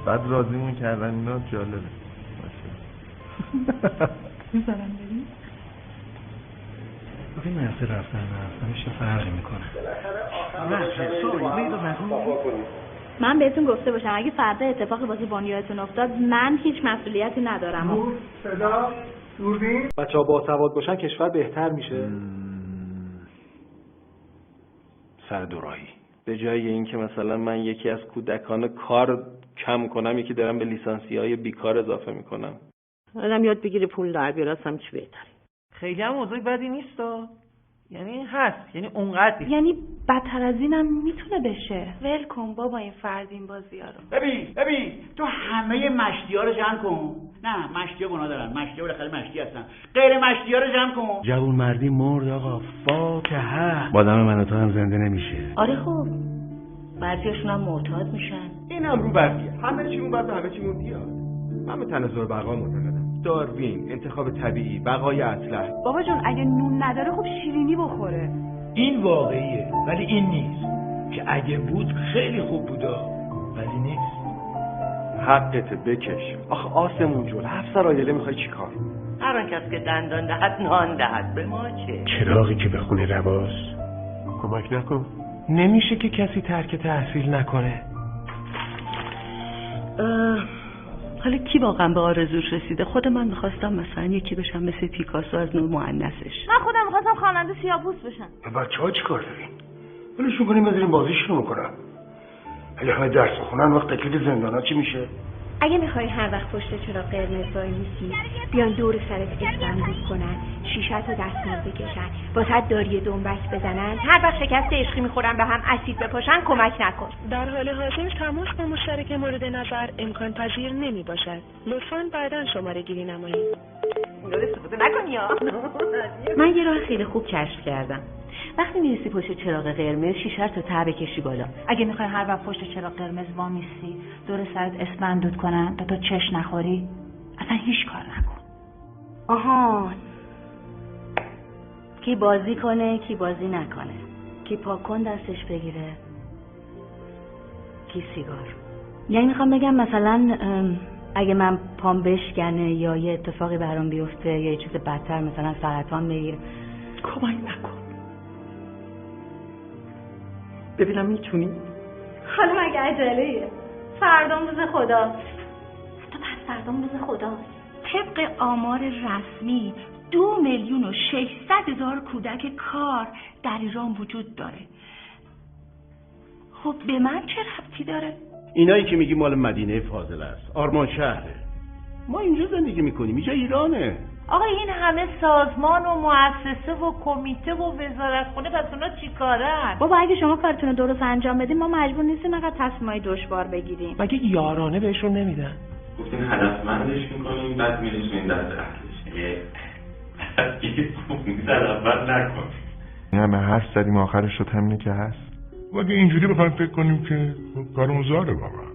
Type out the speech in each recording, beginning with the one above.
بعد راضیمون کردن اینا جالبه. میذارم بریم؟ بگه مرسی رفتنش چه فرقی میکنه. من بهتون گفته باشم اگه فردا اتفاقی واسه بنیادتون افتاد من هیچ مسئولیتی ندارم. صدا دوربین بچه‌ها باسواد باشن کشور بهتر میشه. سر دوراهی به جای اینکه مثلا من یکی از کودکان کار کم کنم یکی دارم به لیسانسیای بیکار اضافه میکنم. آدم یاد بگیره پول در بیاره اصلا چی بهتره. خیلی هم موضوع بدی نیستا، یعنی هست، یعنی اونقدر نیست. یعنی بدتر از اینم میتونه بشه. ول کن بابا این فردین بازی‌ها رو. ببین تو همه مشتی‌ها رو جمع کن. نه مشتی‌ها گناه دارن، مشتی‌ها بالاخره مشتی هستن. غیر مشتی‌ها رو جمع کن. جوون مردی مرد آقا، فاتحه. با آدم من و تو هم زنده نمیشه. آره خب بعضیاشون هم معتاد میشن. این هم رو برگیه، همه چیمون بعد همه چیمون بیاد. من به تناسب بقا معتقدم. داروین، انتخاب طبیعی، بقای اصلح. بابا جون اگه نون نداره خب شیرینی بخوره. این واقعیه ولی این نیست که اگه بود خیلی خوب بودا ولی نیست. حقت بکش. آخه آسمون جون 7 سال آیله میخوای چی کار؟ هر آن کس که دندان دهد نان دهد، به ما چه؟ چراغی که به خونه رواست کمک نکن. نمیشه که کسی ترک تحصیل نکنه. حالا کی واقعا به آرزوش رسیده؟ خود من میخواستم مثلا یکی بشم مثل پیکاسو از نوع مؤنثش. من خودم میخواستم خواننده سیاه‌پوست بشم. بچه‌ها چیکار دارین؟ ولشون کنیم بذاریم بازیشون میکنن. اگه همه درس بخونن وقت تکلیف زندانا چی میشه؟ اگه میخوای هر وقت پشت چراغ قرمز وایمیسی بیان دور سرت اسفندود کنن، شیشه‌تو دستمال بکشن، واسه داری دنبک بزنن، هر وقت شکست عشقی میخورن به هم اسید بپاشن کمک نکن. در حال حاضر تماس با مشترک مورد نظر امکان پذیر نمی باشد. لطفاً بعداً شماره گیری نمایید. استفاده نکنی یا؟ من یه راه خیلی خوب کشف کردم. وقتی میرسی پشت چراغ قرمز شیشه رو تا بکشی بالا. اگه میخوای هر وقت پشت چراغ قرمز وامیسی دور سرت اسفندود کنن تا تو چش نخوری، اصلا هیچ کار نکن. آها، کی بازی کنه کی بازی نکنه، کی پاکن دستش بگیره کی سیگار. یعنی میخوام بگم مثلا اگه من پام بشکنه یا یه اتفاقی برام بیفته یا یه چیز بدتر مثلا سرطان بگیره کمک نکن. ببینم میتونی؟ حالا مگه عجله‌ایه؟ فردام روز خداست. حتی پس فردام روز خداست. طبق آمار رسمی 2,600,000 کودک کار در ایران وجود داره. خب به من چه ربطی داره؟ اینایی که میگی مال مدینه فاضل است، آرمان شهره. ما اینجا زندگی میکنیم، اینجا ایرانه. آقا این همه سازمان و مؤسسه و کمیته و وزارتخونه پس اونا چی کارن؟ بابا اگه شما کارتون رو درست انجام بدین ما مجبور نیستیم انقدر تصمیمای دشوار بگیریم. مگه یارانه بهشون نمیدن؟ گفتین هدفمندش میکنیم بعد میرسونیم دست اهلش. در اول نکن. همه حرف زدیم آخرش شد همینه که هست. اگه اینجوری بخوایم فکر کنیم که کارمون زاره واقعا.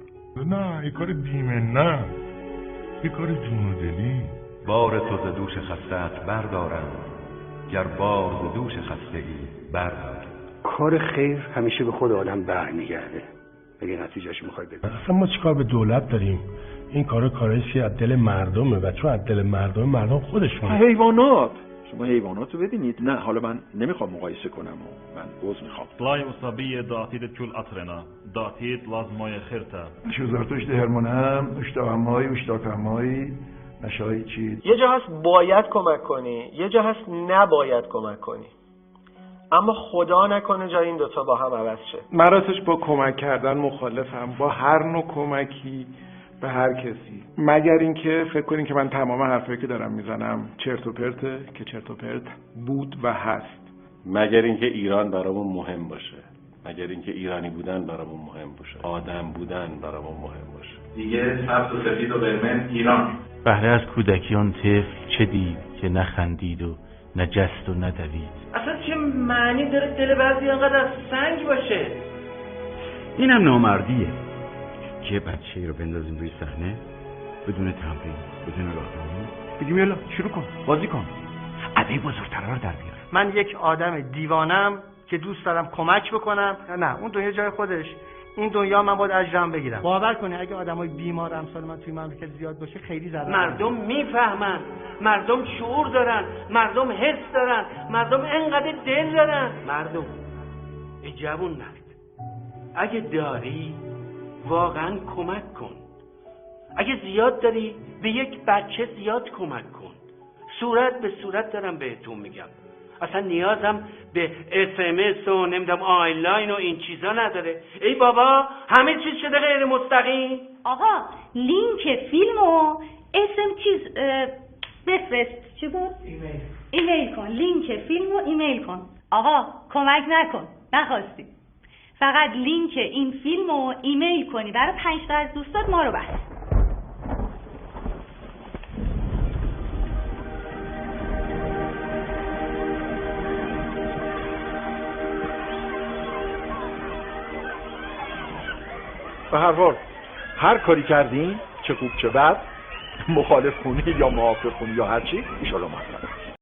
نه یه کار دیمه، نه یه کار جون و دلی. بار تو ز دوش خسته‌ات بردارم گر بار ز دوش خستگی بردار. کار خیر همیشه به خود آدم برمیگرده اگه نتیجهش میخوای ببینی. اصلا ما چیکار به دولت داریم؟ این کارایی که از دل مردمه و چون از دل مردم خودشون. حیوانات شما حیوانات رو ببینید. نه حالا من نمیخوام مقایسه کنم من عذر میخوام. طلای مصابیه داتید کل اطرنا داتید لازمای خیرتا شزارتوشت هرمونم اشتاقمایی نشایی چی. یه جا هست باید کمک کنی، یه جا هست نباید کمک کنی، اما خدا نکنه جای این دوتا با هم عوض شه. من راستش با کمک کردن مخالفم، با هر نوع کمکی به هر کسی، مگر اینکه فکر کنین که من تمام حرفایی که دارم میزنم چرت و پرته که چرت و پرت بود و هست. مگر اینکه ایران برامون مهم باشه، مگر اینکه ایرانی بودن برامون مهم باشه، آدم بودن برامون مهم باشه. دیگه سبز و سفید و قرمز ایران. بهره از کودکیان طفل چه دید که نخندید و نه جست و ندوید. اصلا چه معنی داره دل بعضی انقدر از سنگ باشه؟ اینم نامردیه که بچه رو بندازیم روی صحنه بدون تمرین بدون راهنمایی بگیم یالا شروع کن بازی کن ادای بزرگترا رو در بیار. من یک آدم دیوانم که دوست دارم کمک بکنم. نه اون تو یه جای خودش این دنیا من باید اجرم بگیرم. باور کنی اگه آدمای بیمار امثال من توی مملکت زیاد باشه خیلی ضرر. مردم میفهمن، مردم شعور دارن، مردم حس دارن، مردم انقدر دل دارن. مردم ای جوون مرد، اگه داری واقعا کمک کن. اگه زیاد داری به یک بچه زیاد کمک کن. صورت به صورت دارم بهتون میگم. اصلا نیازم به SMS و نمیدونم آنلاین و این چیزا نداره. ای بابا همه چیز شده غیر مستقیم. آقا لینک فیلمو اسم چیز بفرست. چی بود؟ ایمیل کن. لینک فیلمو ایمیل کن. آقا کمک نکن، نخواستی. فقط لینک این فیلمو ایمیل کنی برای 5 تا از دوستات ما رو بس. به هر حال هر کاری کردین، چه خوب چه بد، مخالف خونی یا موافق خونی یا هرچی، ایشالا مطلب